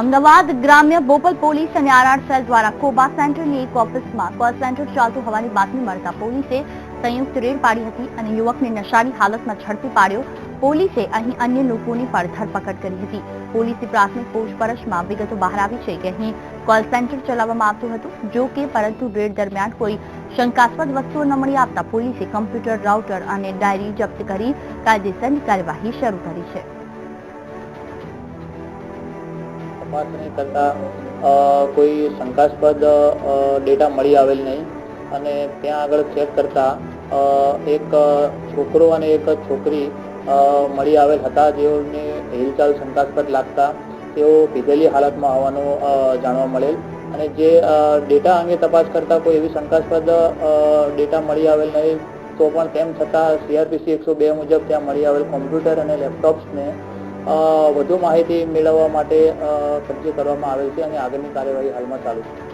અમદાવાદ ગ્રામ્ય બોપલ પોલીસ અને RR cell દ્વારા કોબા સેન્ટરની એક ઓફિસમાં કોલ સેન્ટર ચાલતું હોવાની બાતમી મળતા પોલીસે સંયુક્ત રેડ પાડી હતી અને યુવકને નશાની હાલતમાં ઝડપી પાડ્યો. પોલીસે અહીં અન્ય લોકોની પણ ધરપકડ કરી હતી. પોલીસે પ્રાથમિક પૂછપરછમાં વિગતો બહાર આવી છે કે અહીં કોલ સેન્ટર ચલાવવામાં આવતું હતું. જો કે પરંતુ રેડ દરમિયાન કોઈ શંકાસ્પદ વસ્તુઓ ન મળી આવતા પોલીસે કમ્પ્યુટર, રાઉટર અને ડાયરી જપ્ત કરી કાયદેસરની કાર્યવાહી શરૂ કરી છે. તપાસણી કરતા કોઈ શંકાસ્પદ ડેટા મળી આવેલ નહીં અને ત્યાં આગળ ચેક કરતા એક છોકરો અને એક છોકરી મળી આવેલ હતા, જેઓને હિલચાલ શંકાસ્પદ લાગતા તેઓ પીધેલી હાલતમાં હોવાનું જાણવા મળેલ અને જે ડેટા અંગે તપાસ કરતા કોઈ એવી શંકાસ્પદ ડેટા મળી આવેલ નહીં. તો પણ તેમ છતાં CRPC 102 મુજબ ત્યાં મળી આવેલ કોમ્પ્યુટર અને લેપટોપ્સને વધુ માહિતી મેળવવા માટે કબજે કરવામાં આવેલ છે અને આગળની કાર્યવાહી હાલમાં ચાલુ છે.